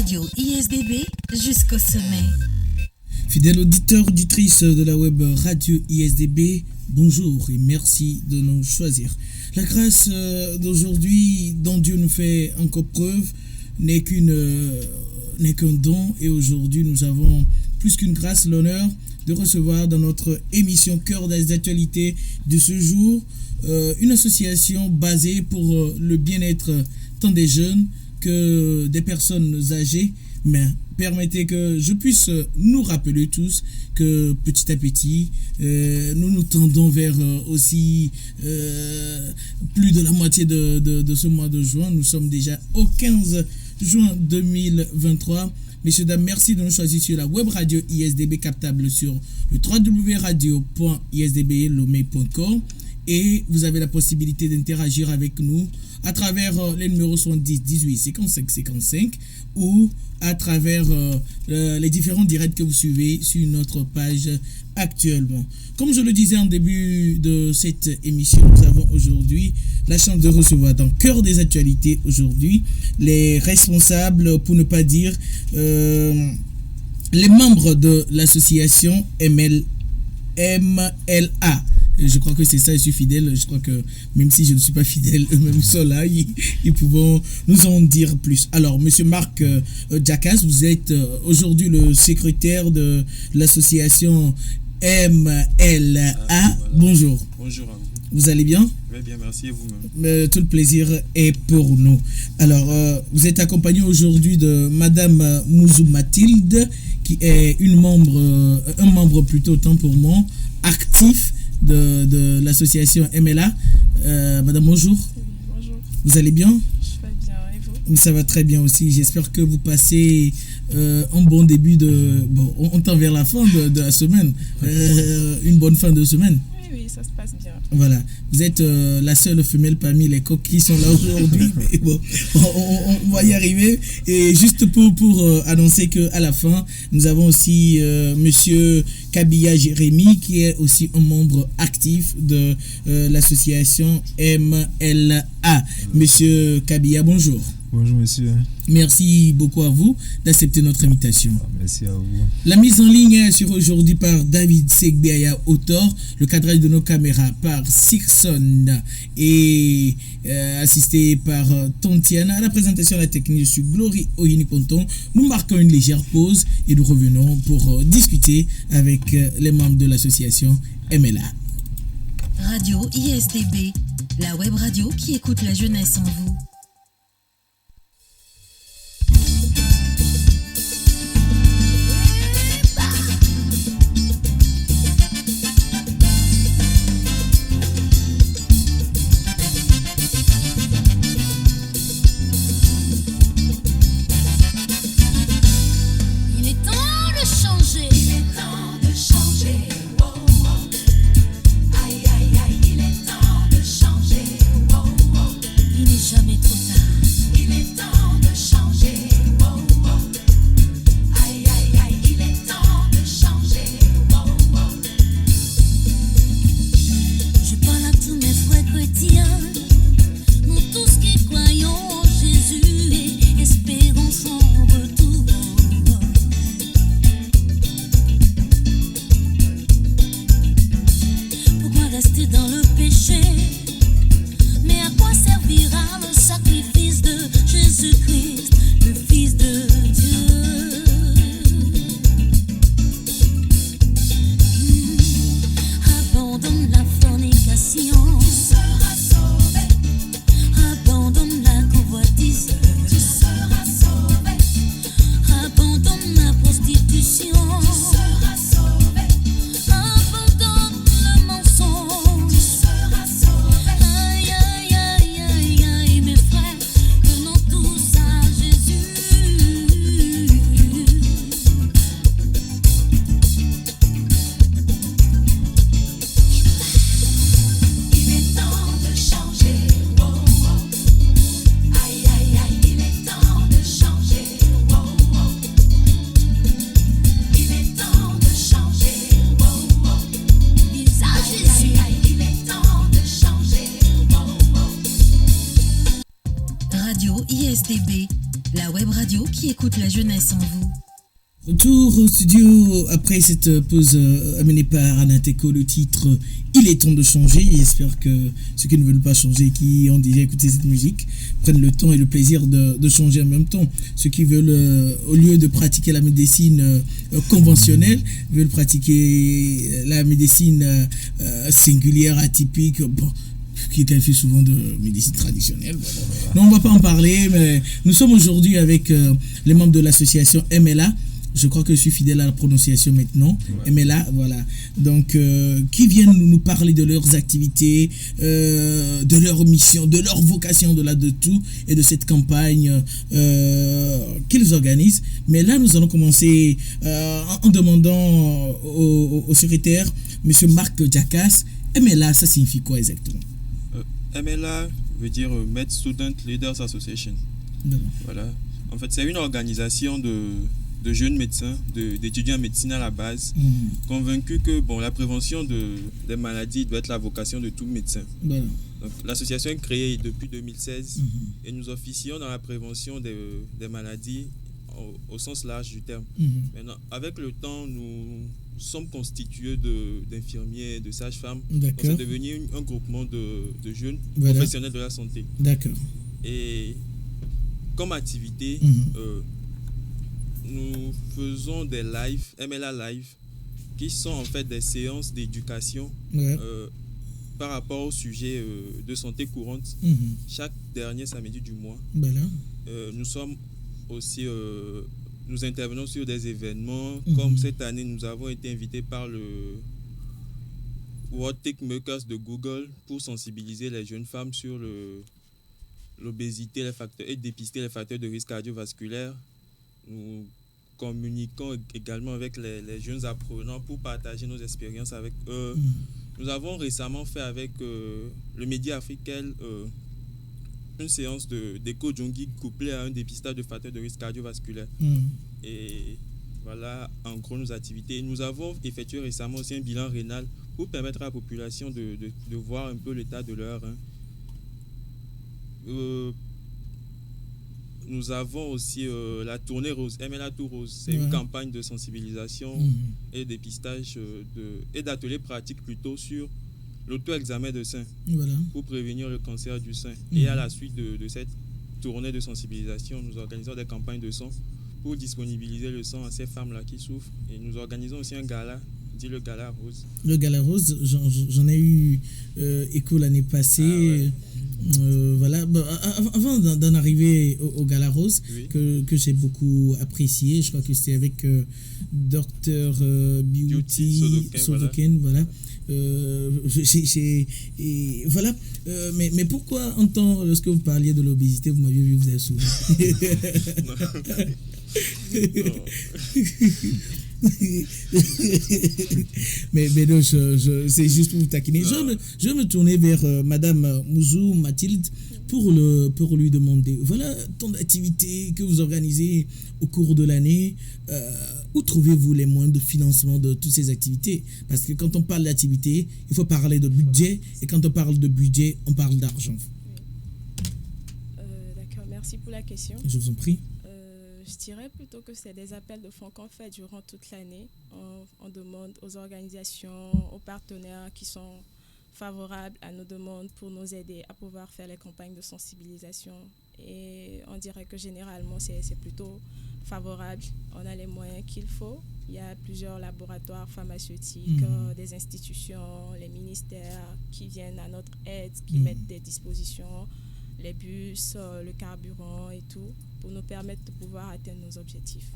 Radio ISDB jusqu'au sommet. Fidèles auditeurs, auditrices de la web Radio ISDB, bonjour et merci de nous choisir. La grâce d'aujourd'hui dont Dieu nous fait encore preuve n'est qu'un don, et aujourd'hui nous avons plus qu'une grâce, l'honneur de recevoir dans notre émission Cœur des actualités de ce jour une association basée pour le bien-être tant des jeunes que des personnes âgées. Mais permettez que je puisse nous rappeler tous que petit à petit, nous nous tendons vers aussi plus de la moitié de ce mois de juin. Nous sommes déjà au 15 juin 2023. Messieurs, dames, merci de nous choisir sur la web radio ISDB, captable sur le www.radio.isdblomé.com, et vous avez la possibilité d'interagir avec nous à travers les numéros 70 18 55 55 ou à travers les différents directs que vous suivez sur notre page actuellement. Comme je le disais en début de cette émission, nous avons aujourd'hui la chance de recevoir dans Cœur des actualités aujourd'hui les responsables, pour ne pas dire les membres de l'association MLA. Je crois que c'est ça, je suis fidèle. Je crois que même si je ne suis pas fidèle, eux-mêmes sont là, ils pourront nous en dire plus. Alors, monsieur Marc Djakas, vous êtes aujourd'hui le secrétaire de l'association MLA. Voilà. Bonjour. Bonjour à vous. Vous allez bien? Oui, bien, merci, et vous-même? Tout le plaisir est pour nous. Alors, vous êtes accompagné aujourd'hui de madame Mouzou Mathilde, qui est un membre plutôt, autant pour moi, actif de l'association MLA. Madame, bonjour. Oui, bonjour. Vous allez bien? Je vais bien, et vous? Ça va très bien aussi. J'espère que vous passez un bon début on tend vers la fin de la semaine. Une bonne fin de semaine. Oui, ça se passe bien. Voilà. Vous êtes la seule femelle parmi les coqs qui sont là aujourd'hui. Mais bon, on va y arriver. Et juste pour annoncer qu'à la fin, nous avons aussi monsieur Kabia Jérémy, qui est aussi un membre actif de l'association MLA. Monsieur Kabia, bonjour. Bonjour monsieur. Merci beaucoup à vous d'accepter notre invitation. Merci à vous. La mise en ligne est assurée aujourd'hui par David Segbeaya Autor, le cadrage de nos caméras par Sixon et assisté par Tontiana. À la présentation de la technique, je suis Glory Oyini Ponton. Nous marquons une légère pause et nous revenons pour discuter avec les membres de l'association MLA. Radio ISDB, la web radio qui écoute la jeunesse en vous. Jamais radio qui écoute la jeunesse en vous. Retour au studio après cette pause amenée par Anateco, le titre Il est temps de changer. J'espère que ceux qui ne veulent pas changer, qui ont déjà écouté cette musique, prennent le temps et le plaisir de changer en même temps. Ceux qui veulent, au lieu de pratiquer la médecine conventionnelle, veulent pratiquer la médecine singulière, atypique, qui est qualifiée souvent de médecine traditionnelle. Non, on ne va pas en parler, mais nous sommes aujourd'hui avec les membres de l'association MLA. Je crois que je suis fidèle à la prononciation maintenant. Ouais. MLA, voilà. Donc, qui viennent nous parler de leurs activités, de leur mission, de leur vocation, au-delà de tout, et de cette campagne qu'ils organisent. Mais là, nous allons commencer en demandant au secrétaire, M. Marc Jacas, MLA, ça signifie quoi exactement? MLA veut dire Med Student Leaders Association. Voilà. En fait, c'est une organisation de jeunes médecins, d'étudiants en médecine à la base, convaincus que la prévention des maladies doit être la vocation de tout médecin. Donc, l'association est créée depuis 2016 et nous officions dans la prévention des maladies au sens large du terme. Maintenant, avec le temps, nous sommes constitués d'infirmiers, de sages-femmes. Donc, c'est devenu un groupement de jeunes professionnels de la santé. D'accord. Et comme activité, nous faisons des lives, MLA Live, qui sont en fait des séances d'éducation par rapport au sujet de santé courante, chaque dernier samedi du mois. Nous sommes aussi, nous intervenons sur des événements, comme cette année, nous avons été invités par le World Tech Makers de Google pour sensibiliser les jeunes femmes sur l'obésité et dépister les facteurs de risque cardiovasculaire. Nous communiquons également avec les jeunes apprenants pour partager nos expériences avec eux. Nous avons récemment fait avec le Média Africain une séance d'éco-junkie couplée à un dépistage de facteurs de risque cardiovasculaire. Et voilà, en gros, nos activités. Nous avons effectué récemment aussi un bilan rénal pour permettre à la population de voir un peu l'état de leur rein. Nous avons aussi la tournée rose, MLA Tour Rose. C'est une campagne de sensibilisation et de dépistage et d'ateliers pratiques plutôt sur l'auto-examen de sein pour prévenir le cancer du sein. Et à la suite de cette tournée de sensibilisation, nous organisons des campagnes de sang pour disponibiliser le sang à ces femmes-là qui souffrent. Et nous organisons aussi un gala, dit le Gala Rose. Le Gala Rose, j'en ai eu écho l'année passée. Voilà. Avant d'en arriver au Gala Rose, que j'ai beaucoup apprécié, je crois que c'était avec Dr Beauty Sodoken, voilà. Voilà. Mais pourquoi, lorsque vous parliez de l'obésité, vous m'aviez vu, vous avez souri? mais non, c'est juste pour vous taquiner. Je vais me tourner vers Madame Mouzou Mathilde pour lui demander, voilà, tant d'activités que vous organisez au cours de l'année, où trouvez-vous les moyens de financement de toutes ces activités? Parce que quand on parle d'activité, il faut parler de budget, et quand on parle de budget, on parle d'argent. D'accord, merci pour la question. Je vous en prie. Je dirais plutôt que c'est des appels de fonds qu'on fait durant toute l'année. On demande aux organisations, aux partenaires qui sont favorables à nos demandes pour nous aider à pouvoir faire les campagnes de sensibilisation. Et on dirait que généralement, c'est plutôt favorable. On a les moyens qu'il faut. Il y a plusieurs laboratoires pharmaceutiques, des institutions, les ministères qui viennent à notre aide, qui mettent des dispositions, les bus, le carburant et tout, pour nous permettre de pouvoir atteindre nos objectifs.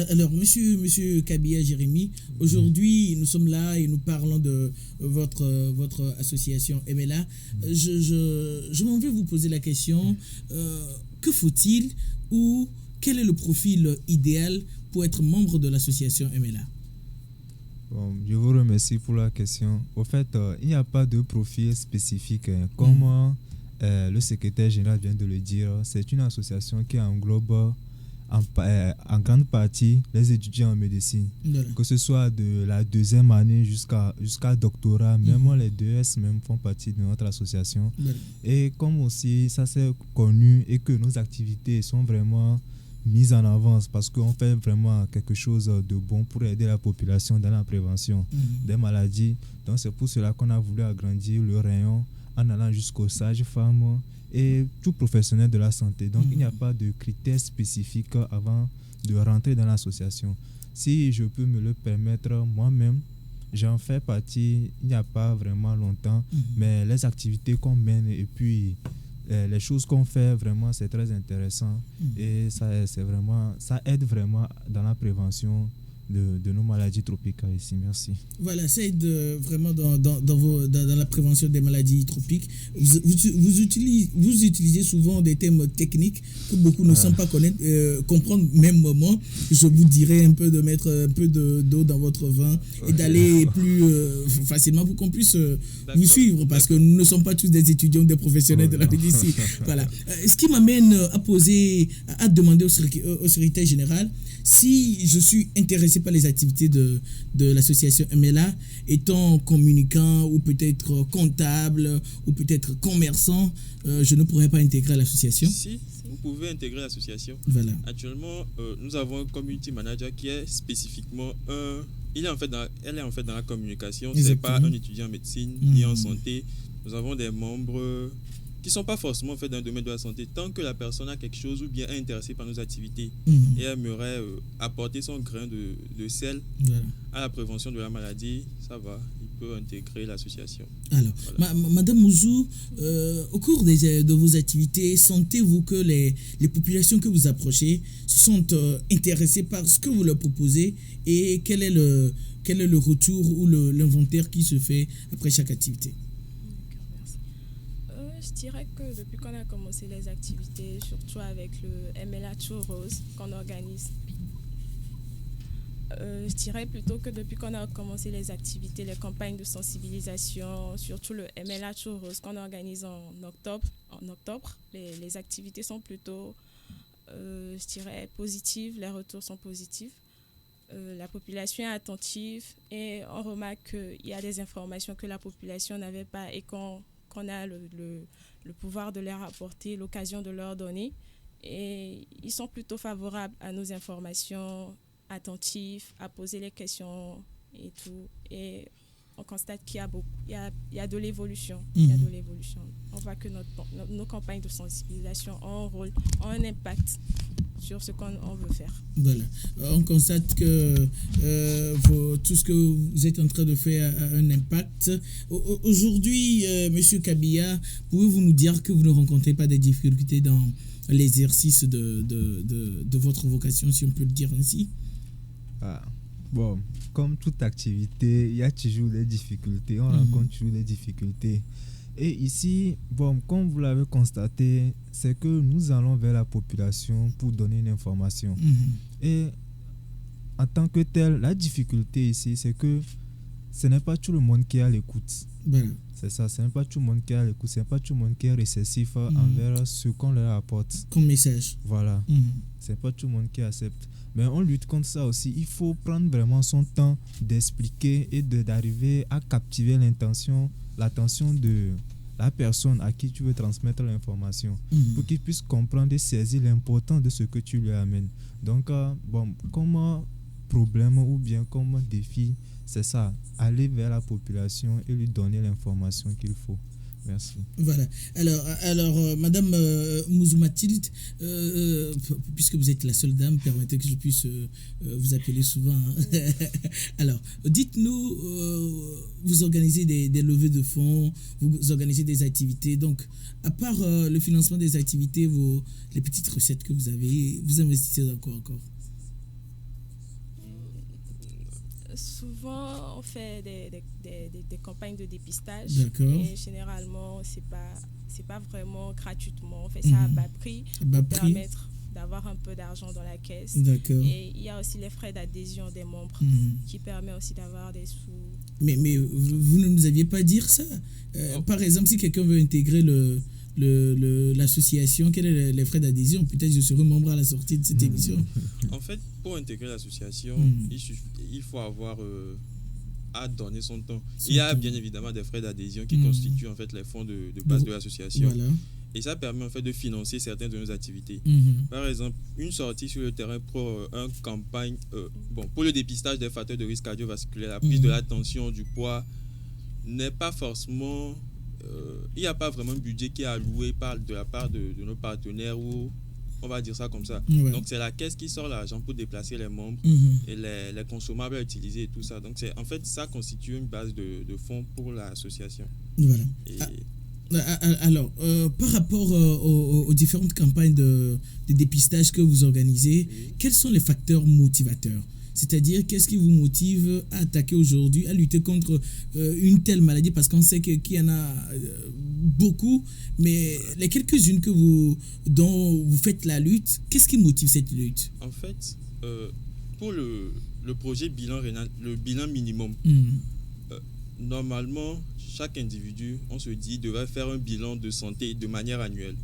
Alors, monsieur Kabia Jérémy, aujourd'hui, nous sommes là et nous parlons de votre association MLA. Je m'en vais vous poser la question, que faut-il ou quel est le profil idéal pour être membre de l'association MLA? Bon, je vous remercie pour la question. Au fait, il n'y a pas de profil spécifique. Comme le secrétaire général vient de le dire, c'est une association qui englobe en grande partie les étudiants en médecine, que ce soit de la 2e année jusqu'à doctorat, même les 2S même font partie de notre association. Et comme aussi ça c'est connu et que nos activités sont vraiment mises en avance parce qu'on fait vraiment quelque chose de bon pour aider la population dans la prévention des maladies. Donc c'est pour cela qu'on a voulu agrandir le rayon en allant jusqu'aux sages-femmes et tout professionnel de la santé. Donc il n'y a pas de critères spécifiques avant de rentrer dans l'association. Si je peux me le permettre moi-même, j'en fais partie il n'y a pas vraiment longtemps, mais les activités qu'on mène et puis les choses qu'on fait, vraiment, c'est très intéressant et ça aide vraiment dans la prévention de nos maladies tropicales ici. Merci. Voilà, ça aide vraiment dans la prévention des maladies tropiques. Vous utilisez souvent des termes techniques que beaucoup ne semblent pas comprendre. Même moi, je vous dirais un peu de mettre un peu d'eau dans votre vin et d'aller plus facilement pour qu'on puisse vous suivre parce que nous ne sommes pas tous des étudiants, des professionnels de la médecine. Voilà. Ce qui m'amène à demander au secrétaire général si je suis intéressé par les activités de l'association MLA, étant communicant ou peut-être comptable ou peut-être commerçant, je ne pourrais pas intégrer l'association. Si, vous pouvez intégrer l'association. Voilà. Actuellement, nous avons un community manager qui est spécifiquement elle est en fait dans la communication. Ce n'est pas un étudiant en médecine ni en santé. Nous avons des membres qui ne sont pas forcément dans le domaine de la santé. Tant que la personne a quelque chose ou bien est intéressée par nos activités et aimerait apporter son grain de sel à la prévention de la maladie, ça va, il peut intégrer l'association. Alors, Madame Mouzou, au cours de vos activités, sentez-vous que les populations que vous approchez sont intéressées par ce que vous leur proposez et quel est le retour ou l'inventaire qui se fait après chaque activité? Je dirais que depuis qu'on a commencé les activités, surtout avec le MLA Tour Rose qu'on organise, je dirais plutôt que depuis qu'on a commencé les activités, les campagnes de sensibilisation, surtout le MLA Tour Rose qu'on organise en octobre, les activités sont plutôt, je dirais, positives, les retours sont positifs. La population est attentive et on remarque qu'il y a des informations que la population n'avait pas et qu'on a le pouvoir de leur apporter, l'occasion de leur donner. Et ils sont plutôt favorables à nos informations, attentifs, à poser les questions et tout. Et on constate qu'il y a de l'évolution. Il y a de l'évolution. On voit que nos campagnes de sensibilisation ont un impact sur ce qu'on veut faire. Voilà. On constate que tout ce que vous êtes en train de faire a un impact. Aujourd'hui, Monsieur Kabia, pouvez-vous nous dire que vous ne rencontrez pas des difficultés dans l'exercice de votre vocation, si on peut le dire ainsi? Bon, comme toute activité, il y a toujours des difficultés. On rencontre toujours des difficultés. Et ici, bon, comme vous l'avez constaté, c'est que nous allons vers la population pour donner une information. Et en tant que tel, la difficulté ici, c'est que ce n'est pas tout le monde qui est à l'écoute. C'est ça, ce n'est pas tout le monde qui est à l'écoute, ce n'est pas tout le monde qui est réceptif envers ce qu'on leur apporte. Comme message. Voilà, ce n'est pas tout le monde qui accepte. Mais on lutte contre ça aussi. Il faut prendre vraiment son temps d'expliquer et d'arriver à captiver l'attention de la personne à qui tu veux transmettre l'information pour qu'il puisse comprendre et saisir l'importance de ce que tu lui amènes. Donc, comme problème ou bien comme défi, c'est ça, aller vers la population et lui donner l'information qu'il faut. Merci. Voilà. Alors Madame Mouzou Mathilde, puisque vous êtes la seule dame, permettez que je puisse vous appeler souvent. Alors, dites-nous, vous organisez des levées de fonds, vous organisez des activités. Donc, à part le financement des activités, les petites recettes que vous avez, vous investissez dans quoi encore? Souvent, on fait des campagnes de dépistage. D'accord. Et généralement, c'est pas vraiment gratuitement. On fait ça à bas prix pour permettre d'avoir un peu d'argent dans la caisse. D'accord. Et il y a aussi les frais d'adhésion des membres qui permet aussi d'avoir des sous. Mais vous ne nous aviez pas dit ça. Par exemple, si quelqu'un veut intégrer l'association, quels sont les frais d'adhésion? Peut-être je serai membre à la sortie de cette émission. En fait, pour intégrer l'association, il faut avoir à donner son temps. Il y a bien évidemment des frais d'adhésion qui constituent en fait les fonds de base de l'association. Voilà. Et ça permet en fait de financer certaines de nos activités. Par exemple, une sortie sur le terrain pour une campagne, pour le dépistage des facteurs de risque cardiovasculaire, la prise de la tension, du poids, n'est pas forcément... il n'y a pas vraiment un budget qui est alloué de la part de nos partenaires, ou on va dire ça comme ça. Ouais. Donc c'est la caisse qui sort l'argent pour déplacer les membres et les consommables à utiliser et tout ça. Donc en fait, ça constitue une base de fonds pour l'association. Voilà. Alors, par rapport aux différentes campagnes de dépistage que vous organisez, quels sont les facteurs motivateurs? C'est-à-dire, qu'est-ce qui vous motive à attaquer aujourd'hui, à lutter contre une telle maladie? Parce qu'on sait qu'il y en a beaucoup, mais les quelques-unes dont vous faites la lutte, qu'est-ce qui motive cette lutte? En fait, pour le projet bilan rénal, le bilan minimum, normalement, chaque individu, on se dit, devrait faire un bilan de santé de manière annuelle.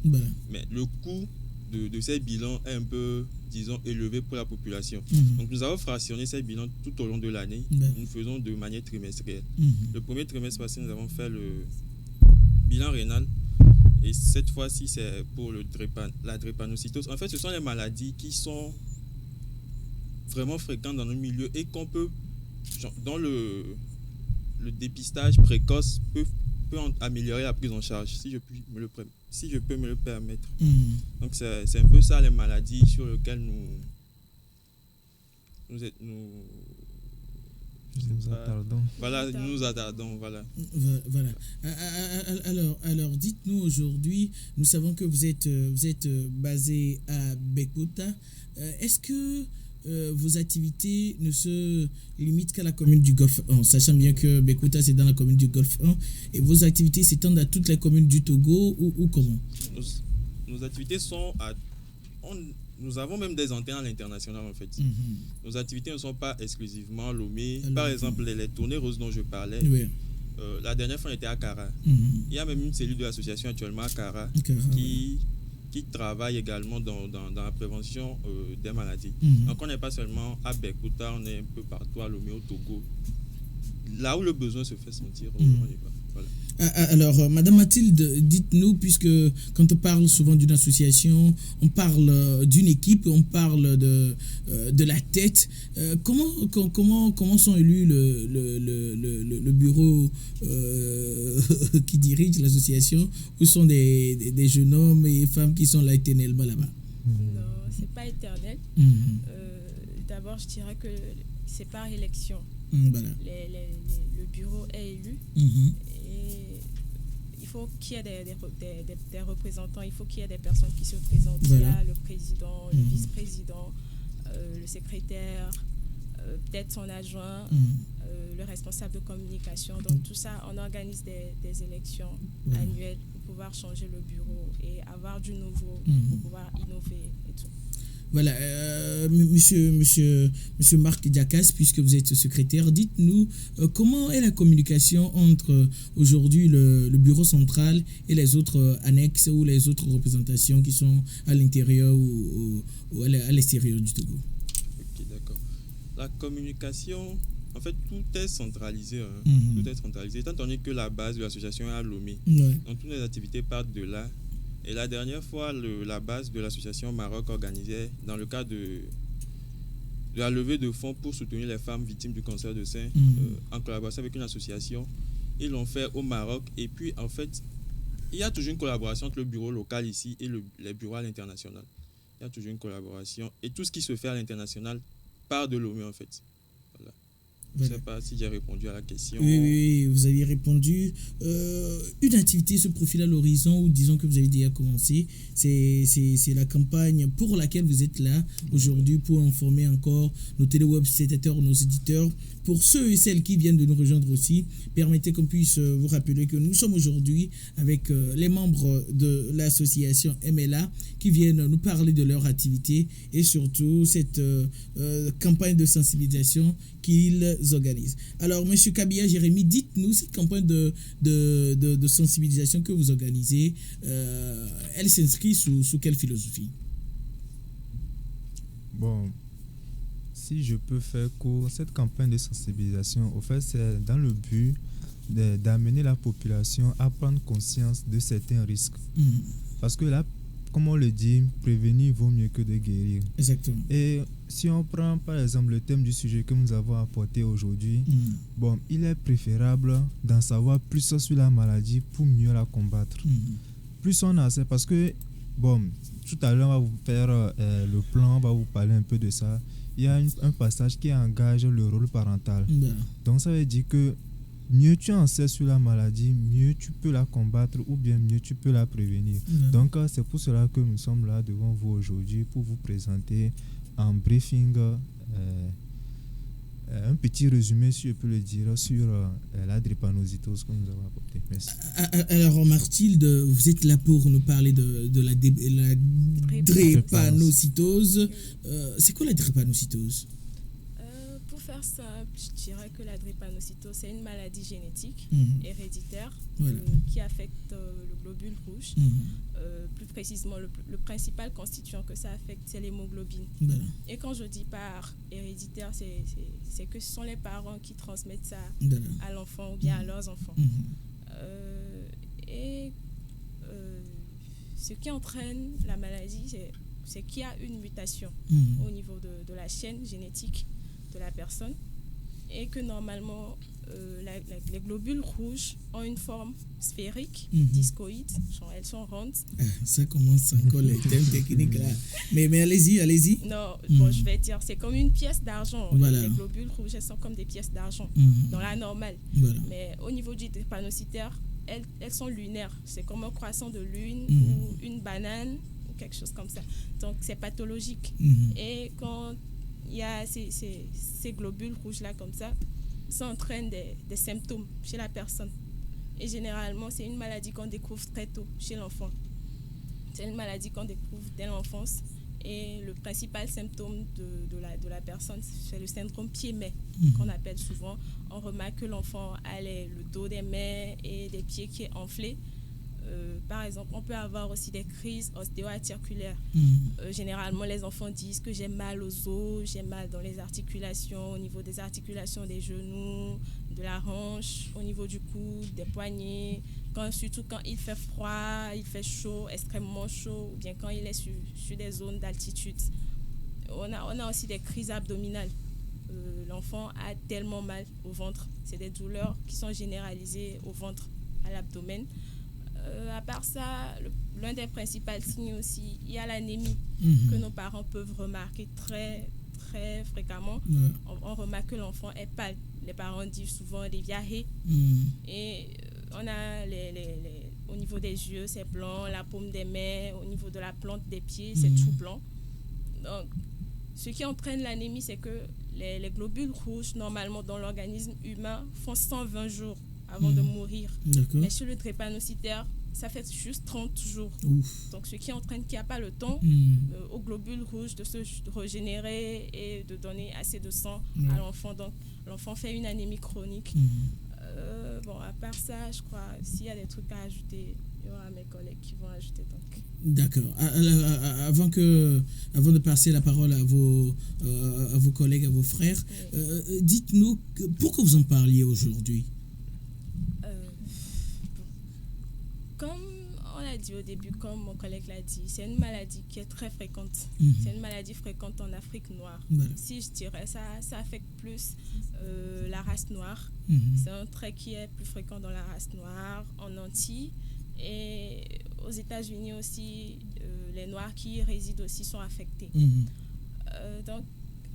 Mais le coût de ces bilans est un peu, disons, élevé pour la population. Donc, nous avons fractionné ces bilans tout au long de l'année. Nous faisons de manière trimestrielle. Le premier trimestre passé, nous avons fait le bilan rénal. Et cette fois-ci, c'est pour la drépanocytose. En fait, ce sont les maladies qui sont vraiment fréquentes dans nos milieux et qu'on peut, dans le dépistage précoce peut améliorer la prise en charge, si je peux me le permettre. Donc c'est un peu ça les maladies sur lesquelles nous attardons. Voilà, nous nous attardons, voilà. Voilà. Alors dites-nous aujourd'hui, nous savons que vous êtes basé à Bekota. Est-ce que vos activités ne se limitent qu'à la commune du Golfe 1, sachant bien que Bekota c'est dans la commune du Golfe 1, et vos activités s'étendent à toutes les communes du Togo ou comment? Nos activités sont nous avons même des antennes à l'international en fait. Nos activités ne sont pas exclusivement Lomé. Par exemple, les tournées roses dont je parlais, la dernière fois on était à Kara. Il y a même une cellule de l'association actuellement à Kara qui travaille également dans la prévention des maladies. Donc on n'est pas seulement à Bekota, on est un peu partout à Lomé, au Togo. Là où le besoin se fait sentir, on y va. Voilà. Alors, Madame Mathilde, dites-nous, puisque quand on parle souvent d'une association, on parle d'une équipe, on parle de la tête. Comment sont élus le bureau qui dirige l'association? Où sont des jeunes hommes et femmes qui sont là éternellement là-bas? Non, c'est pas éternel. D'abord, je dirais que c'est par élection. Voilà. Le bureau est élu. Et il faut qu'il y ait des représentants, il faut qu'il y ait des personnes qui se présentent. Il y a le président, le vice-président, le secrétaire, peut-être son adjoint, le responsable de communication. Donc tout ça, on organise des élections annuelles pour pouvoir changer le bureau et avoir du nouveau, pour pouvoir innover et tout. Voilà, monsieur Marc Diakas, puisque vous êtes secrétaire, dites-nous comment est la communication entre aujourd'hui le bureau central et les autres annexes ou les autres représentations qui sont à l'intérieur ou à l'extérieur du Togo? Ok, d'accord. La communication, en fait, tout est centralisé. Tout est centralisé, étant donné que la base de l'association est à Lomé. Donc, toutes les activités partent de là. Et la dernière fois, la base de l'association Maroc organisait, dans le cadre de la levée de fonds pour soutenir les femmes victimes du cancer de sein, en collaboration avec une association, ils l'ont fait au Maroc. Et puis, en fait, il y a toujours une collaboration entre le bureau local ici et les bureaux à l'international. Il y a toujours une collaboration. Et tout ce qui se fait à l'international part de Lomé, en fait. Voilà. Je ne sais pas si j'ai répondu à la question. Oui, vous avez répondu. Une activité se profile à l'horizon, ou disons que vous avez déjà commencé. C'est la campagne pour laquelle vous êtes là aujourd'hui, pour informer encore nos téléwebspectateurs, nos éditeurs. Pour ceux et celles qui viennent de nous rejoindre aussi, permettez qu'on puisse vous rappeler que nous sommes aujourd'hui avec les membres de l'association MLA qui viennent nous parler de leur activité et surtout cette campagne de sensibilisation qu'ils organisent. Alors, M. Kabia Jérémy, dites-nous, cette campagne de sensibilisation que vous organisez, elle s'inscrit sous quelle philosophie? Bon, si je peux faire court, cette campagne de sensibilisation, au fait, c'est dans le but d'amener la population à prendre conscience de certains risques. Parce que là, comme on le dit, prévenir vaut mieux que de guérir. Exactement. Et si on prend par exemple le thème du sujet que nous avons apporté aujourd'hui, bon, il est préférable d'en savoir plus sur la maladie pour mieux la combattre. Plus on en sait, parce que, bon, tout à l'heure, on va vous faire le plan, on va vous parler un peu de ça. Il y a un passage qui engage le rôle parental. Donc ça veut dire que mieux tu en sais sur la maladie, mieux tu peux la combattre ou bien mieux tu peux la prévenir. Donc c'est pour cela que nous sommes là devant vous aujourd'hui pour vous présenter en briefing un petit résumé, si je peux le dire, sur la drépanocytose que nous avons apporté. Merci. Alors Mathilde, vous êtes là pour nous parler de la drépanocytose. C'est quoi la drépanocytose? Pour faire simple, je dirais que la drépanocytose, c'est une maladie génétique héréditaire qui affecte le globule rouge. Plus précisément, le principal constituant que ça affecte, c'est l'hémoglobine. Et quand je dis par héréditaire, c'est que ce sont les parents qui transmettent ça à l'enfant ou bien à leurs enfants. Ce qui entraîne la maladie, c'est qu'il y a une mutation au niveau de la chaîne génétique de la personne et que normalement les globules rouges ont une forme sphérique, discoïde, elles sont rondes. Ça commence encore les thèmes techniques là. Mais allez-y. Non, bon, je vais dire, c'est comme une pièce d'argent. Voilà. Les globules rouges, elles sont comme des pièces d'argent dans la normale. Mais au niveau du drépanocytaire, elles sont lunaires. C'est comme un croissant de lune ou une banane ou quelque chose comme ça. Donc c'est pathologique. Et quand il y a ces globules rouges-là comme ça entraîne des symptômes chez la personne. Et généralement, c'est une maladie qu'on découvre très tôt chez l'enfant. C'est une maladie qu'on découvre dès l'enfance. Et le principal symptôme de la personne, c'est le syndrome pied-main, qu'on appelle souvent. On remarque que l'enfant a le dos des mains et des pieds qui est enflé. Par exemple, on peut avoir aussi des crises ostéo-articulaires. Généralement, les enfants disent que j'ai mal aux os, j'ai mal dans les articulations, au niveau des articulations des genoux, de la hanche, au niveau du cou, des poignets. Surtout quand il fait froid, il fait chaud, extrêmement chaud, ou bien quand il est sur des zones d'altitude. On a aussi des crises abdominales. L'enfant a tellement mal au ventre. C'est des douleurs qui sont généralisées au ventre, à l'abdomen. À part ça, l'un des principaux signes aussi, il y a l'anémie que nos parents peuvent remarquer très, très fréquemment. On remarque que l'enfant est pâle. Les parents disent souvent des diarrhées. Et on a au niveau des yeux, c'est blanc, la paume des mains, au niveau de la plante des pieds, c'est tout blanc. Donc, ce qui entraîne l'anémie, c'est que les globules rouges, normalement, dans l'organisme humain, font 120 jours avant de mourir. Mais chez le drépanocytaire, ça fait juste 30 jours. Donc, ce qui entraîne qu'il n'y a pas le temps aux globules rouges de se régénérer et de donner assez de sang à l'enfant. Donc, l'enfant fait une anémie chronique. Bon, à part ça, je crois, s'il y a des trucs à ajouter, il y aura mes collègues qui vont ajouter. Donc. D'accord. Avant de passer la parole à vos collègues, à vos frères, dites-nous pourquoi vous en parliez aujourd'hui. Comme on l'a dit au début, comme mon collègue l'a dit, c'est une maladie qui est très fréquente. C'est une maladie fréquente en Afrique noire. Si je dirais, ça affecte plus la race noire. C'est un trait qui est plus fréquent dans la race noire, en Antilles. Et aux États-Unis aussi, les Noirs qui y résident aussi sont affectés. Donc,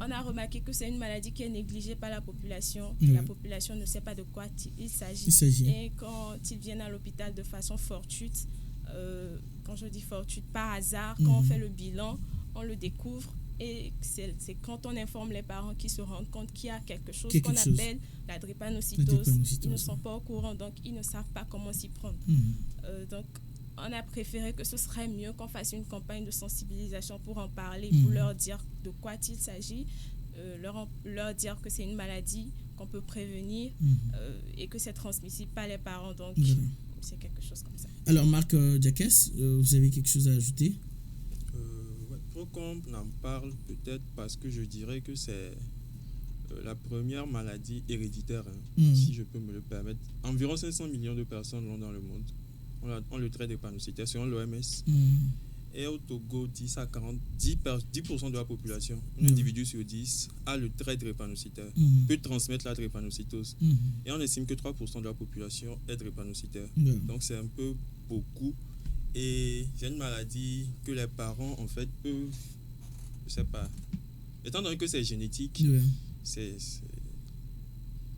on a remarqué que c'est une maladie qui est négligée par la population. La population ne sait pas de quoi il s'agit. Et quand ils viennent à l'hôpital de façon fortuite, quand je dis fortuite, par hasard, quand on fait le bilan, on le découvre. Et c'est quand on informe les parents qu'ils se rendent compte qu'il y a quelque chose qu'on appelle la drépanocytose. Ils ne sont pas au courant, donc ils ne savent pas comment s'y prendre. Donc, on a préféré que ce serait mieux qu'on fasse une campagne de sensibilisation pour en parler, pour leur dire de quoi il s'agit, leur dire que c'est une maladie qu'on peut prévenir et que c'est transmissible par les parents. Donc, c'est quelque chose comme ça. Alors, Marc Jacques, vous avez quelque chose à ajouter? Trop qu'on en parle peut-être parce que je dirais que c'est la première maladie héréditaire, si je peux me le permettre. Environ 500 millions de personnes l'ont dans le monde. On le trait drépanocytaire selon l'OMS. Et au Togo, 10% de la population, un individu sur 10 a le trait drépanocytaire, peut transmettre la drépanocytose. Et on estime que 3% de la population est drépanocytaire. Donc c'est un peu beaucoup. Et c'est une maladie que les parents, en fait, peuvent, je sais pas, étant donné que c'est génétique,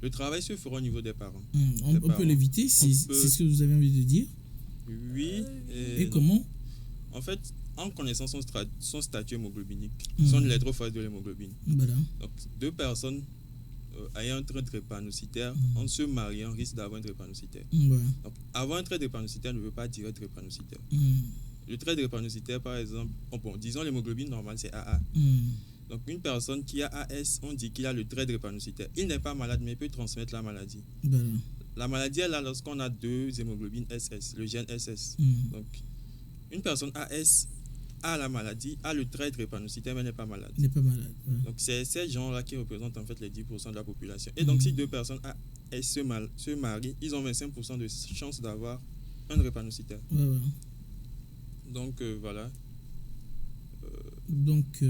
le travail se fera au niveau des parents. On peut l'éviter, c'est ce que vous avez envie de dire? Oui. Et comment? En fait, en connaissant son statut hémoglobinique, son électrophorèse de l'hémoglobine. Voilà. Donc, deux personnes ayant un trait drépanocytaire, en se mariant, risquent d'avoir un drépanocytaire. Donc, avoir un trait drépanocytaire ne veut pas dire drépanocytaire. Le trait drépanocytaire, par exemple, disons l'hémoglobine normale, c'est AA. Donc, une personne qui a AS, on dit qu'il a le trait drépanocytaire. Il n'est pas malade, mais il peut transmettre la maladie. La maladie est là lorsqu'on a deux hémoglobines SS, le gène SS. Donc, une personne AS a la maladie, a le trait drépanocytaire, mais n'est pas malade. Donc, c'est ces gens-là qui représentent en fait les 10% de la population. Et donc, si deux personnes AS se marient, ils ont 25% de chance d'avoir un drépanocytaire. Donc, voilà. Donc,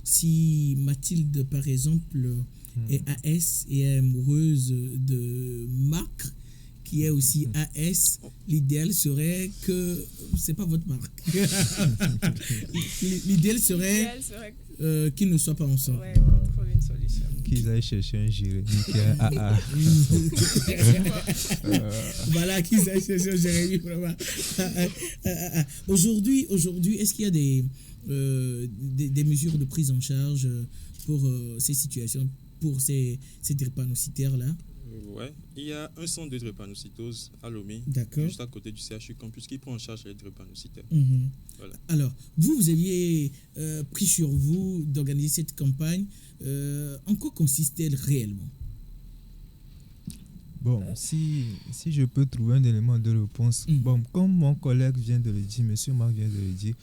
si Mathilde, par exemple, est AS et est amoureuse de Marc, qui est aussi AS, l'idéal serait que... C'est pas votre marque. L'idéal serait qu'ils ne soient pas ensemble. Ouais, pour trouver une solution. Qu'ils aillent chercher un Jérémy qui est AA. Voilà, qu'ils aillent chercher un Jérémy, vraiment. Aujourd'hui, est-ce qu'il y a des mesures de prise en charge pour ces situations, pour ces drépanocytaires-là? Ouais, il y a un centre de drépanocytose à Lomé, juste à côté du CHU Campus, qui prend en charge les drépanocytaires. Voilà. Alors, vous aviez pris sur vous d'organiser cette campagne. En quoi consiste-t-elle réellement? Bon, si je peux trouver un élément de réponse. Bon, comme mon collègue vient de le dire, monsieur Marc vient de le dire,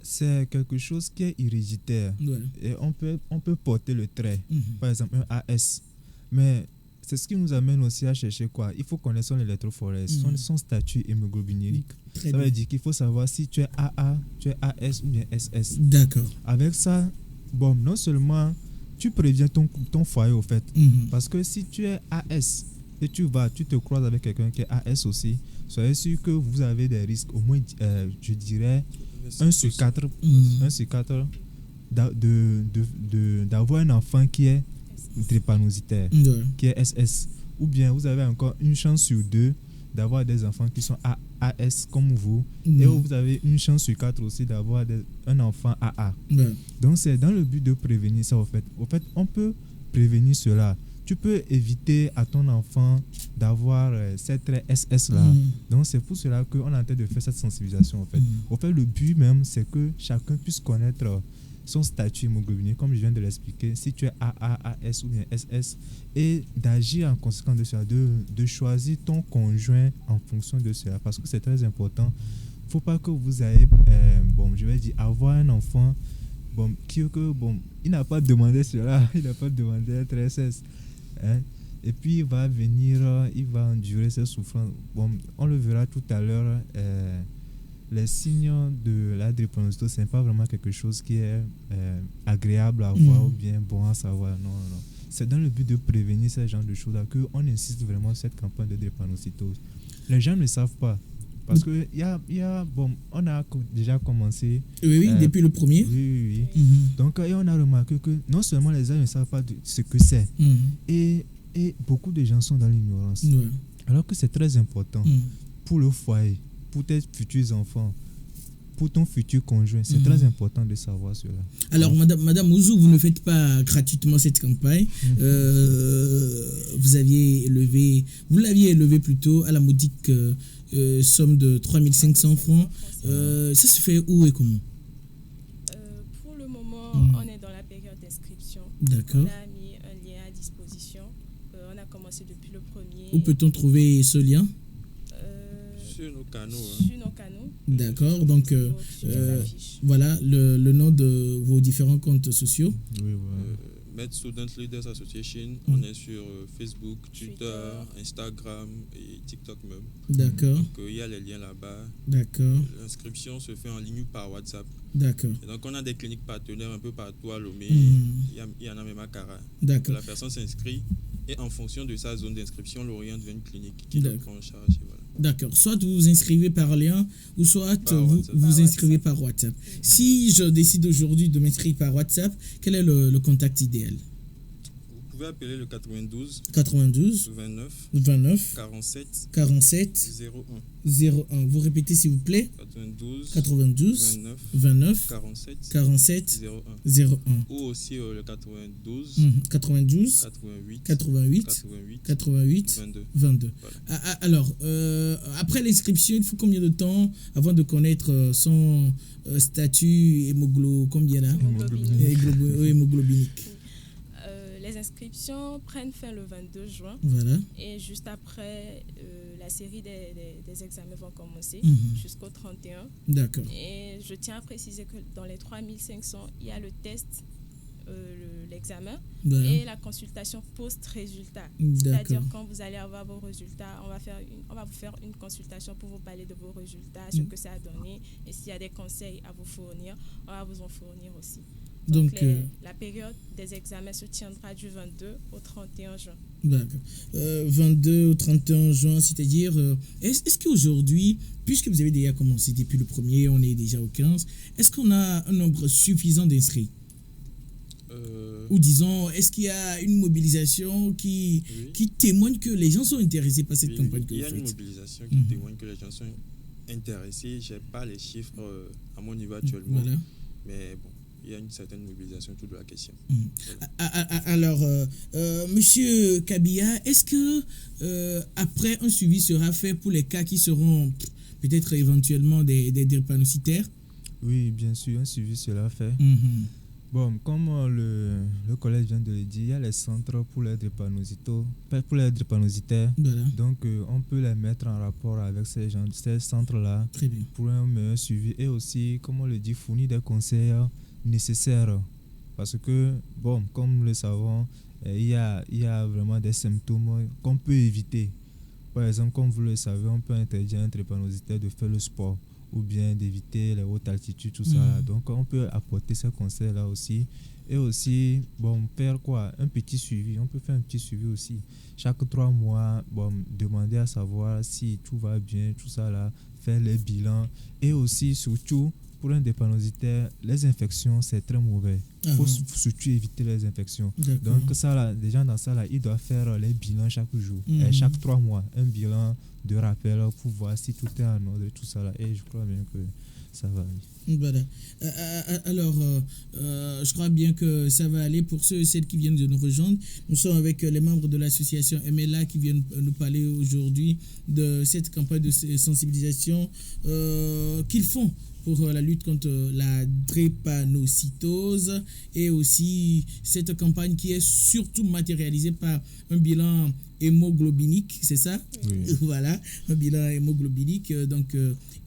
c'est quelque chose qui est héréditaire. Et on peut porter le trait, par exemple un AS. Mais c'est ce qui nous amène aussi à chercher quoi? Il faut connaître son électrophorèse, son statut hémoglobinique. Ça veut dire qu'il faut savoir si tu es AA, tu es AS ou bien SS. D'accord. Avec ça, bon, non seulement tu préviens ton foyer au fait, parce que si tu es AS et tu te croises avec quelqu'un qui est AS aussi, soyez sûr que vous avez des risques, au moins, je dirais, 1 sur 4 d'avoir un enfant qui est drépanocytaire, qui est SS, ou bien vous avez encore une chance sur 2 d'avoir des enfants qui sont AS comme vous, et vous avez une chance sur 4 aussi d'avoir un enfant AA. Donc c'est dans le but de prévenir ça. Au fait, on peut prévenir cela. Tu peux éviter à ton enfant d'avoir ces traits SS là. Donc c'est pour cela qu'on est en train de faire cette sensibilisation. Au fait, le but même, c'est que chacun puisse connaître son statut hémoglobinique, comme je viens de l'expliquer, si tu es AA, AS ou bien SS, et d'agir en conséquence de cela, de choisir ton conjoint en fonction de cela, parce que c'est très important. Il ne faut pas que vous ayez, je vais dire, avoir un enfant, il n'a pas demandé cela, il n'a pas demandé d'être SS. Et puis il va venir, il va endurer ses souffrances. Bon, on le verra tout à l'heure. Les signes de la drépanocytose, ce n'est pas vraiment quelque chose qui est agréable à voir ou bien bon à savoir. Non. C'est dans le but de prévenir ce genre de choses-là qu'on insiste vraiment sur cette campagne de drépanocytose. Les gens ne savent pas. Parce que on a déjà commencé. Oui, depuis le premier. Oui. Donc, on a remarqué que non seulement les gens ne savent pas ce que c'est, et beaucoup de gens sont dans l'ignorance. Alors que c'est très important pour le foyer, pour tes futurs enfants, pour ton futur conjoint. C'est très important de savoir cela. Alors, Madame Ouzou, vous ne faites pas gratuitement cette campagne. Vous l'aviez élevé plutôt à la modique somme de 3500 francs. Ça se fait où et comment? Pour le moment, on est dans la période d'inscription. D'accord. On a mis un lien à disposition. On a commencé depuis le 1er. Où peut-on trouver ce lien? Sur nos canaux. Sur nos canaux. D'accord, donc voilà le nom de vos différents comptes sociaux. Oui, voilà. Med Student Leaders Association, on est sur Facebook, Twitter, Instagram et TikTok même. D'accord. Donc il y a les liens là-bas. D'accord. L'inscription se fait en ligne par WhatsApp. D'accord. Et donc on a des cliniques partenaires un peu partout à Lomé. Il y en a même à Cara. D'accord. La personne s'inscrit et en fonction de sa zone d'inscription, l'oriente vers une clinique qui le prend en charge. Et voilà. D'accord. Soit vous vous inscrivez par lien ou soit vous vous inscrivez par WhatsApp. Si je décide aujourd'hui de m'inscrire par WhatsApp, quel est le contact idéal? Vous pouvez appeler le 92 29 47 01. Vous répétez s'il vous plaît. 92 29 47 01. Ou aussi le 92 88 22. Voilà. Alors, après l'inscription, il faut combien de temps avant de connaître son statut hémoglobinique? Les inscriptions prennent fin le 22 juin. Voilà. Et juste après, la série des examens vont commencer jusqu'au 31. D'accord. Et je tiens à préciser que dans les 3500, il y a le test, l'examen et la consultation post-résultat. C'est-à-dire quand vous allez avoir vos résultats, on va vous faire une consultation pour vous parler de vos résultats, ce que ça a donné. Et s'il y a des conseils à vous fournir, on va vous en fournir aussi. Donc la période des examens se tiendra du 22 au 31 juin. D'accord. 22 au 31 juin, c'est-à-dire, est-ce qu'aujourd'hui, puisque vous avez déjà commencé depuis le 1er, on est déjà au 15, est-ce qu'on a un nombre suffisant d'inscrits? Ou disons, est-ce qu'il y a une mobilisation qui témoigne que les gens sont intéressés par cette campagne que vous faites? Il y a une mobilisation qui témoigne que les gens sont intéressés. Je n'ai pas les chiffres à mon niveau actuellement, mais bon. Il y a une certaine mobilisation autour de la question. Alors, Monsieur Kabia, est-ce que après un suivi sera fait pour les cas qui seront peut-être éventuellement des drépanocytaires? Oui, bien sûr, un suivi sera fait. Bon, comme le collège vient de le dire, il y a les centres pour les drépanocytaires. Voilà. Donc, on peut les mettre en rapport avec ces centres-là pour un meilleur suivi et aussi, comme on le dit, fournir des conseils nécessaires. Parce que, bon, comme nous le savons, il y a vraiment des symptômes qu'on peut éviter. Par exemple, comme vous le savez, on peut interdire à un drépanocytaire de faire le sport ou bien d'éviter les hautes altitudes, tout ça. Donc, on peut apporter ces conseils-là aussi. Et aussi, bon, faire quoi? Un petit suivi. On peut faire un petit suivi aussi. Chaque 3 mois, bon, demander à savoir si tout va bien, tout ça là, faire les bilans. Et aussi, surtout, pour un drépanocytaire, les infections, c'est très mauvais. Il faut surtout éviter les infections. Donc, ça là, déjà dans ça, là, il doit faire les bilans chaque jour. Et chaque 3 mois, un bilan de rappel pour voir si tout est en ordre et tout ça là. Et je crois bien que ça va aller. Voilà. Alors, je crois bien que ça va aller pour ceux et celles qui viennent de nous rejoindre. Nous sommes avec les membres de l'association MLA qui viennent nous parler aujourd'hui de cette campagne de sensibilisation qu'ils font pour la lutte contre la drépanocytose et aussi cette campagne qui est surtout matérialisée par un bilan hémoglobinique, c'est ça? Oui. Voilà, un bilan hémoglobinique. Donc,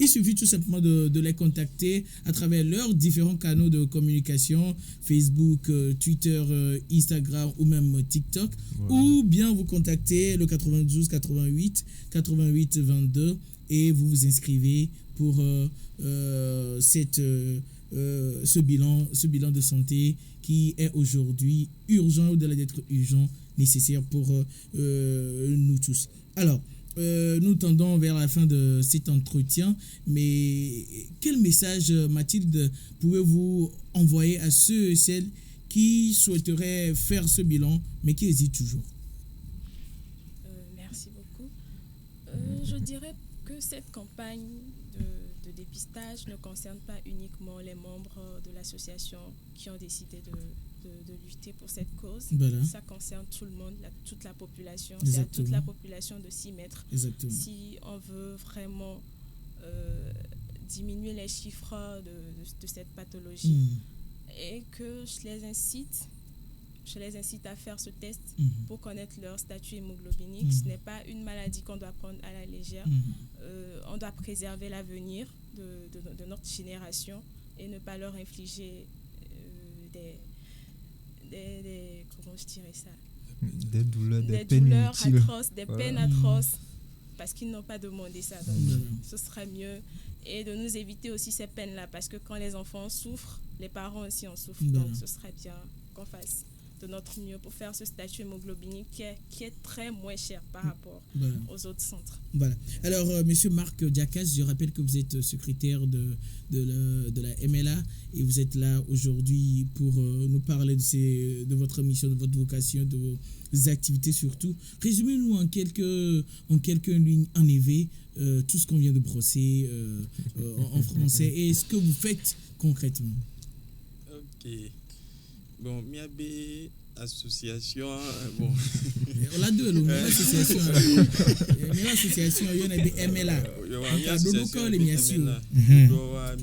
il suffit tout simplement de les contacter à travers leurs différents canaux de communication, Facebook, Twitter, Instagram ou même TikTok, ou bien vous contactez le 92 88 22 et vous vous inscrivez pour ce bilan de santé qui est aujourd'hui urgent, au-delà d'être urgent, nécessaire pour nous tous. Alors, nous tendons vers la fin de cet entretien, mais quel message, Mathilde, pouvez-vous envoyer à ceux et celles qui souhaiteraient faire ce bilan, mais qui hésitent toujours? Merci beaucoup. Je dirais que cette campagne de dépistage ne concerne pas uniquement les membres de l'association qui ont décidé de lutter pour cette cause. Voilà. Ça concerne tout le monde, toute la population. C'est à toute la population de s'y mettre. Exactement. Si on veut vraiment diminuer les chiffres de cette pathologie. Et que je les incite je les incite à faire ce test pour connaître leur statut hémoglobinique. Ce n'est pas une maladie qu'on doit prendre à la légère. On doit préserver l'avenir de notre génération et ne pas leur infliger comment je dirais ça, des douleurs atroces, des peines atroces, parce qu'ils n'ont pas demandé ça. Donc, ce serait mieux. Et de nous éviter aussi ces peines-là, parce que quand les enfants souffrent, les parents aussi en souffrent. Donc, ce serait bien qu'on fasse de notre mieux pour faire ce statut hémoglobinique qui est très moins cher par rapport aux autres centres. Voilà. Alors, Monsieur Marc Diacas, je rappelle que vous êtes secrétaire de la MLA et vous êtes là aujourd'hui pour nous parler de votre mission, de votre vocation, de vos activités surtout. Résumez-nous en quelques lignes en EV tout ce qu'on vient de brosser en français et ce que vous faites concrètement. Ok. Bon, il y a des associations. Bon. On a deux, l'association. Il y a l'association, il y a des MLA. Il y a l'association des MLA. Il y a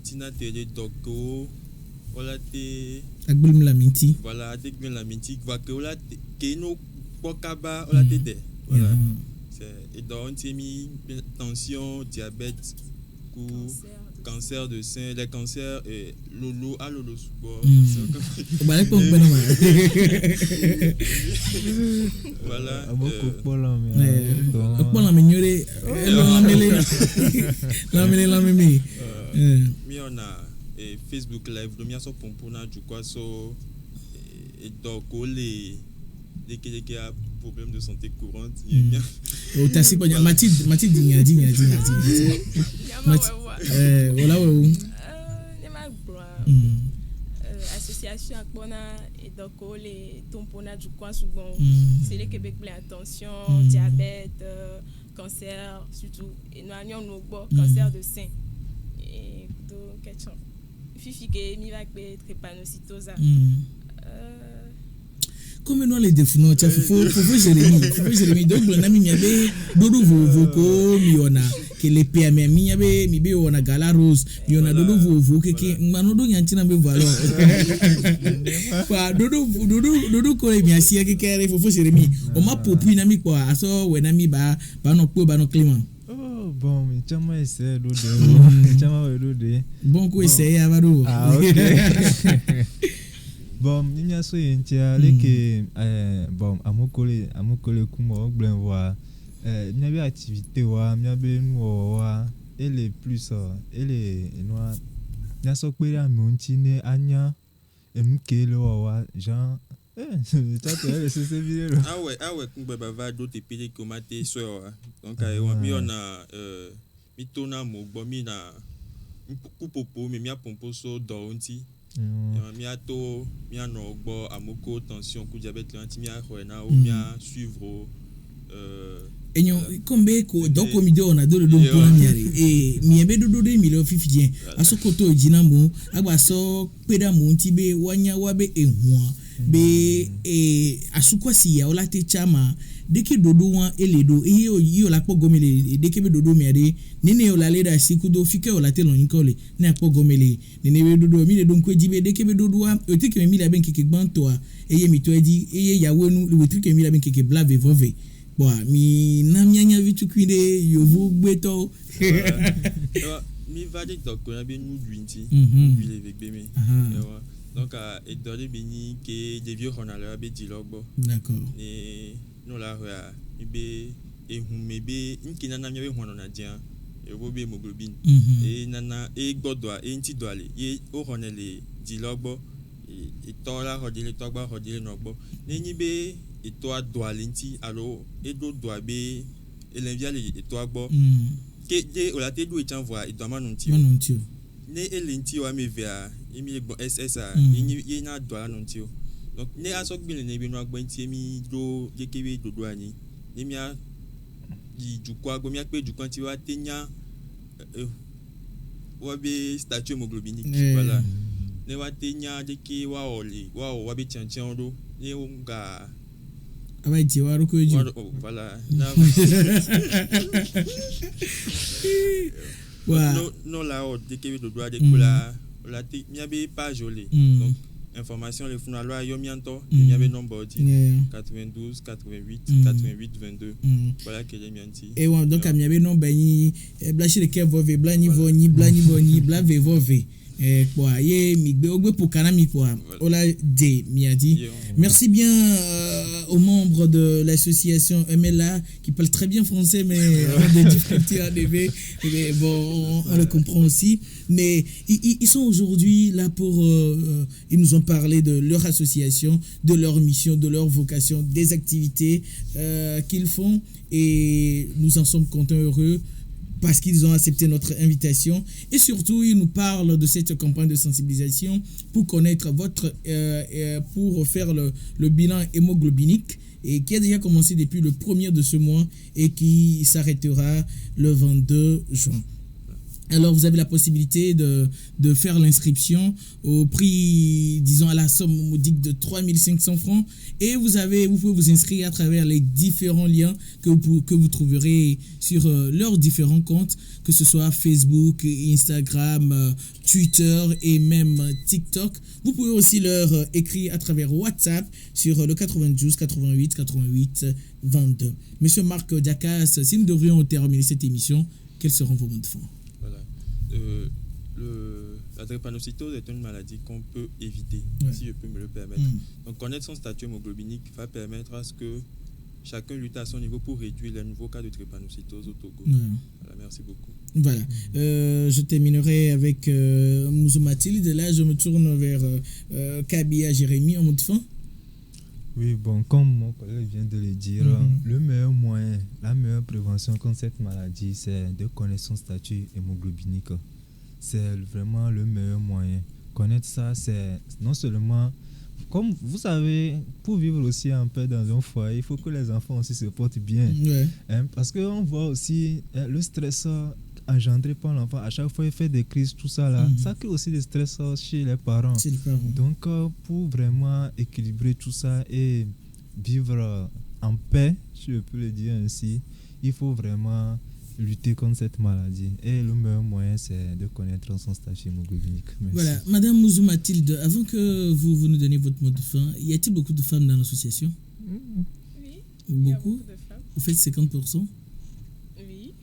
Tina Télé Doko. Voilà, Agbulm la Minti. Voilà, Agbulm la Minti. Voilà, Keno Pokaba. Voilà, Tédé. Voilà. Et donc, on a mis tension, diabète, cancer de sein, les cancers et lolo sport. Voilà. Mais on a Facebook Live, le mien sont pompona du quoi so et donc les problèmes de santé courante. Mathilde association Akbona et donc les tompona du coin souvent c'est les Québec plein attention diabète cancer surtout et nous avons cancer de sein et donc quelque fifi que mi va que drépanocytose comme nous les définitions tu faut Jérémy donc le nami miabe dodo voko miona que les PMM miabe ona gala rose miona dodo vovo que manodo nyantina be valo kwa dodo ko mi asia que kere faut Jérémy o ma popu na mi kwa aso we na mi ba no po ba no climat. Oh bon mais chama essayer dodo chama dodo bon ko essayer avado OK. Bon, il y a ce que bon, amokole kuma blen wa il y a des activités wa, il y a des wa et les plus et les noa il y a ce que il y a montine anya et mukele wa Jean c'est vidéo ah ouais kumba va d'autres pays comme maté so donc mi on a mi tona mo bo mi na kupopo mi a pompo so donti miato miano gbo amoko tension ku diabète anti mia hoena o mia suivre enyo kombe ko doko mi do na do pona miare e mi ebe do mi lo fifidien asokoto jinamu agba so peda mu nti be wanya wabe ehua be asukwasi ya olate chama deke dodo wan eledo iyo la pogomele deke be dodo miare nene ola leda sikudo fike olate lo nkole na pogomele nene be dodo mi le don ko jibe deke be dodo wa otike mi la ben keke gbanto a eye mi to edi eye yawo nu le otike mi la ben keke blave vove bo mi na mianya vitu kwide yovu gbeto mi va de donc on a bien nous duinti lui avec bemi donc et dans les bénis que des vieux on a leur be dilogbo d'accord et nous la ibe e humebe nkina na miabe hono na dia e bo be hemoglobine e nana e godwa e nti doale e o honele dilogbo e tola hodile togba hodile nogbo nenyi be e to doale nti alo e do doabe e lenviale e to agbo ke je o la te do e chanvoa e do manunti ne e lenti o amevia e mi gbo ssa e na doala nunti donc ne asok bin ne bi no agbo nti mi do yekebe dodo ani ne mi a di jukwa go mi ape jukwa ti wa tenya wa be statut hémoglobinique voilà ne wa tenya de ki wa oli wa be chanchan do ne nga aba ti wa ro ko ju voilà wa no la o de ki dodo de kula la ti mi abe page oli donc information les funalo yomianto il y avait nombre 92 88 88 22 voilà que les mianti et ouais donc il y avait nombre ni blachi le kevo blani voni blani voni blave vove quoi ye migbe ogbe pour kanami quoi ola de miadi merci bien aux membres de l'association MLA qui parlent très bien français mais ont des difficultés à arriver mais bon on le comprend aussi mais ils sont aujourd'hui là pour ils nous ont parlé de leur association, de leur mission, de leur vocation, des activités qu'ils font et nous en sommes contents, heureux parce qu'ils ont accepté notre invitation et surtout ils nous parlent de cette campagne de sensibilisation pour connaître pour faire le bilan hémoglobinique et qui a déjà commencé depuis le 1er de ce mois et qui s'arrêtera le 22 juin. Alors, vous avez la possibilité de faire l'inscription au prix, disons, à la somme modique de 3500 francs. Et vous pouvez vous inscrire à travers les différents liens que vous trouverez sur leurs différents comptes, que ce soit Facebook, Instagram, Twitter et même TikTok. Vous pouvez aussi leur écrire à travers WhatsApp sur le 92 88 88 22. Monsieur Marc Diakas, si nous devrions terminer cette émission, quels seront vos mots de fin? La drépanocytose est une maladie qu'on peut éviter, si je peux me le permettre. Donc, connaître son statut hémoglobinique va permettre à ce que chacun lutte à son niveau pour réduire les nouveaux cas de drépanocytose au Togo. Voilà, merci beaucoup. Voilà. Je terminerai avec Mouzou Mathilde. Là, je me tourne vers Kabia Jérémy en mot de fin. Oui, bon, comme mon collègue vient de le dire, le meilleur moyen, la meilleure prévention contre cette maladie, c'est de connaître son statut hémoglobinique. C'est vraiment le meilleur moyen. Connaître ça, c'est non seulement, comme vous savez, pour vivre aussi un peu dans un foyer, il faut que les enfants aussi se portent bien. Parce qu'on voit aussi le stress engendré par l'enfant. À chaque fois, il fait des crises, tout ça là. Ça crée aussi des stress chez les parents. Donc, pour vraiment équilibrer tout ça et vivre en paix, si je peux le dire ainsi, il faut vraiment lutter contre cette maladie. Et le meilleur moyen, c'est de connaître son statut hémoglobinique. Merci. Voilà. Madame Mouzou Mathilde, avant que vous nous donniez votre mot de fin, y a-t-il beaucoup de femmes dans l'association? Oui. Beaucoup? Il y a beaucoup de femmes. Vous faites 50%?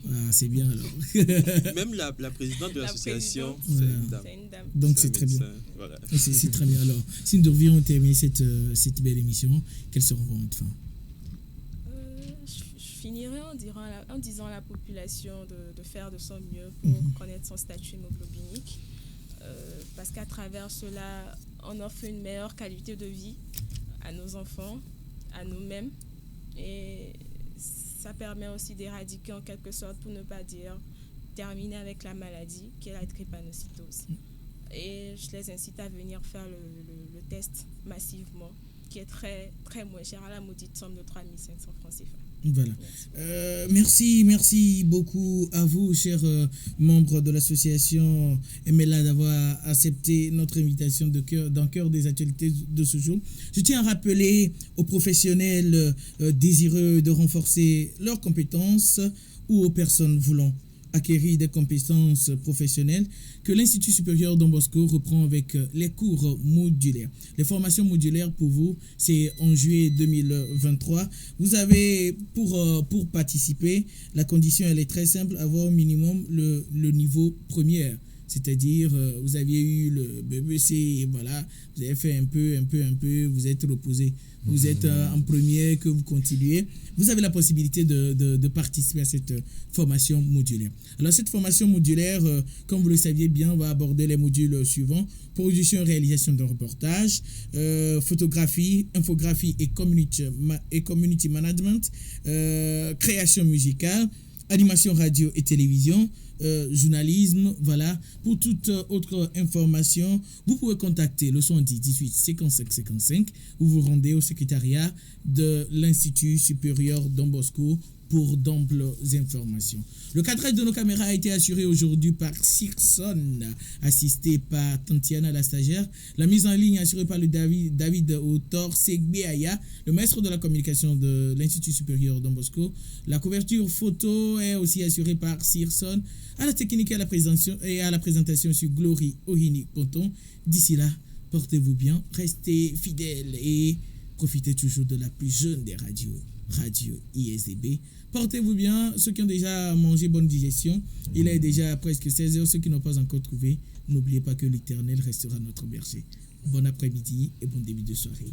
Ah, c'est bien alors. Même la présidente de l'association, c'est une dame. Donc c'est très bien. Voilà. C'est très bien. Alors, si nous devions terminer cette belle émission, quels seront vos mots de fin? Je finirai en disant à la population de faire de son mieux pour connaître son statut hémoglobinique. Parce qu'à travers cela, on offre une meilleure qualité de vie à nos enfants, à nous-mêmes. Et ça permet aussi d'éradiquer en quelque sorte, pour ne pas dire terminer avec la maladie qui est la drépanocytose. Et je les incite à venir faire le test massivement, qui est très, très moins cher, à la maudite somme de 3500 francs CFA. Voilà. Merci beaucoup à vous, chers membres de l'association MLA, d'avoir accepté notre invitation dans Cœur des actualités de ce jour. Je tiens à rappeler aux professionnels désireux de renforcer leurs compétences ou aux personnes voulant acquérir des compétences professionnelles que l'Institut supérieur Don Bosco reprend avec les cours modulaires. Les formations modulaires pour vous, c'est en juillet 2023. Vous avez, pour participer, la condition elle est très simple, avoir au minimum le niveau première. C'est-à-dire, vous aviez eu le BBC, et voilà, vous avez fait un peu, vous êtes reposé. Vous êtes en première, que vous continuez. Vous avez la possibilité de participer à cette formation modulaire. Alors, cette formation modulaire, comme vous le saviez bien, va aborder les modules suivants. Production et réalisation d'un reportage, photographie, infographie et community management, création musicale, animation radio et télévision, journalisme. Voilà. Pour toute autre information, vous pouvez contacter le 70 18 55 55 ou vous rendez au secrétariat de l'Institut supérieur Don Bosco pour d'amples informations. Le cadrage de nos caméras a été assuré aujourd'hui par Sirson, assisté par Tantiana la stagiaire. La mise en ligne assurée par le David Autor Segbeaya, le maître de la communication de l'Institut supérieur Don Bosco. La couverture photo est aussi assurée par Sirson. À la technique et à la présentation sur Glory Ohini Ponton. D'ici là, portez-vous bien, restez fidèles et profitez toujours de la plus jeune des radios, Radio ISDB. Portez-vous bien, ceux qui ont déjà mangé, bonne digestion. Il est déjà presque 16h, ceux qui n'ont pas encore trouvé, n'oubliez pas que l'Éternel restera notre berger. Bon après-midi et bon début de soirée.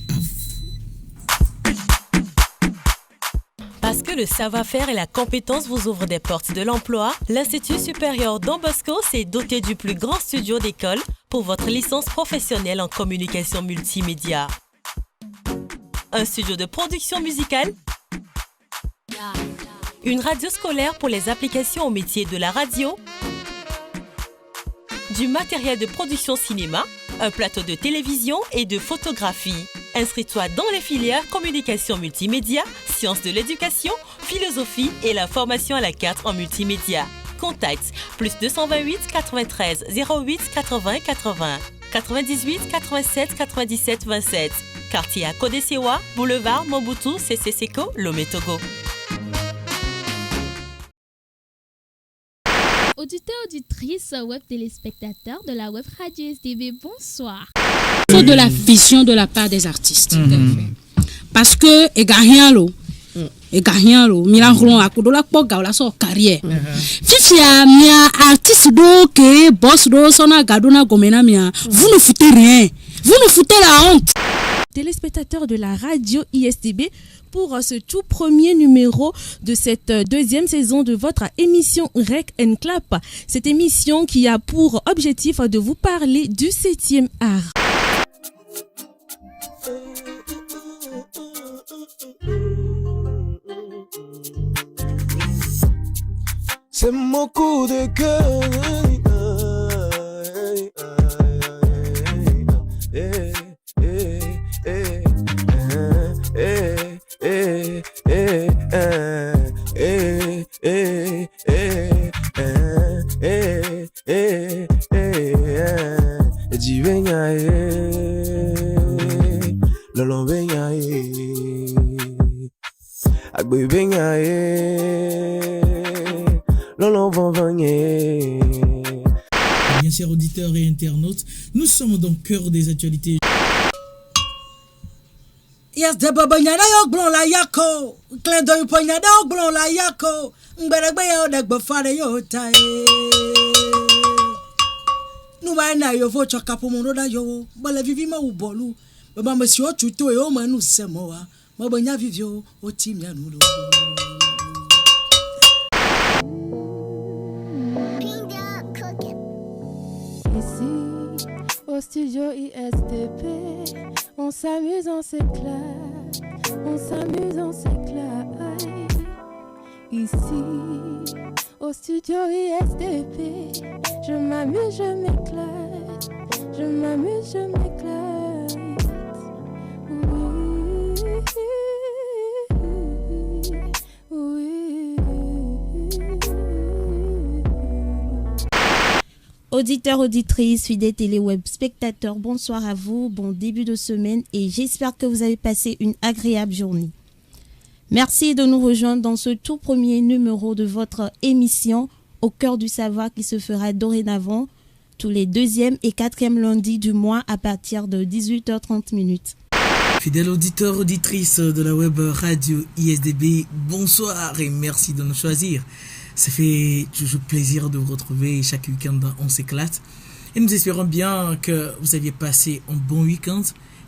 À vous. Parce que le savoir-faire et la compétence vous ouvrent des portes de l'emploi, l'Institut supérieur Don Bosco s'est doté du plus grand studio d'école pour votre licence professionnelle en communication multimédia. Un studio de production musicale, une radio scolaire pour les applications au métier de la radio, du matériel de production cinéma, un plateau de télévision et de photographie. Inscris-toi dans les filières communication multimédia, sciences de l'éducation, philosophie et la formation à la carte en multimédia. Contact +228 93 08 80 80 98 87 97 27. Quartier à Kodesewa, boulevard Mobutu, Seko, Lomé, Togo. Auditeurs, auditrices, web téléspectateurs de la web radio SDB, bonsoir. De la vision de la part des artistes. Parce que Milan a kudola poga la so carrière. Fifia mia artiste do que boss do sona gaduna gomena mia. Vous ne foutez rien. Vous nous foutez la honte. Téléspectateurs de la radio ISDB, pour ce tout premier numéro de cette deuxième saison de votre émission Rec and Clap. Cette émission qui a pour objectif de vous parler du 7e art. C'est mon coup de cœur. Di venha lolo venha agbe venha lolo vont venir. Bien chers auditeurs et internautes, nous sommes dans le cœur des actualités. Yes, de babanyana yok blon la yako. Klendo yupanyana yok blon la yako. Mberegbe yo degbe fare yo tai. Nuba na yo vo choka pomono da yo. Bale vivi ma ubolu. Baba mesi o chuto e o manu semoa. Mabanya vivio o timia nulo. Ici, au studio ISDB, on s'amuse, on s'éclate, on s'amuse, on s'éclate. Ici, au studio ISDB, je m'amuse, je m'éclate, je m'amuse, je m'éclate. Oui, oui. Auditeurs, auditrices, fidèles téléweb spectateurs, bonsoir à vous, bon début de semaine et j'espère que vous avez passé une agréable journée. Merci de nous rejoindre dans ce tout premier numéro de votre émission Au cœur du savoir qui se fera dorénavant tous les 2e et 4e lundis du mois à partir de 18h30. Fidèles auditeurs, auditrices de la web radio ISDB, bonsoir et merci de nous choisir. Ça fait toujours plaisir de vous retrouver chaque week-end On s'éclate. Et nous espérons bien que vous aviez passé un bon week-end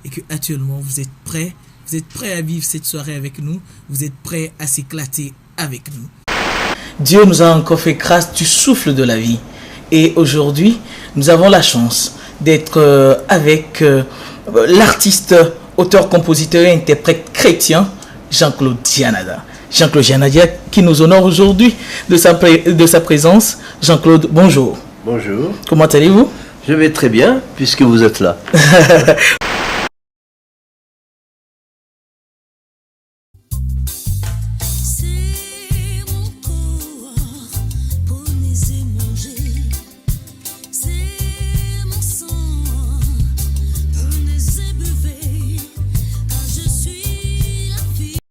et que actuellement vous êtes prêts à vivre cette soirée avec nous. Vous êtes prêts à s'éclater avec nous. Dieu nous a encore fait grâce du souffle de la vie. Et aujourd'hui, nous avons la chance d'être avec l'artiste, auteur, compositeur et interprète chrétien Jean-Claude Dianada. Jean-Claude Dianada qui nous honore aujourd'hui de sa présence. Jean-Claude, bonjour. Bonjour. Comment allez-vous? Je vais très bien puisque vous êtes là.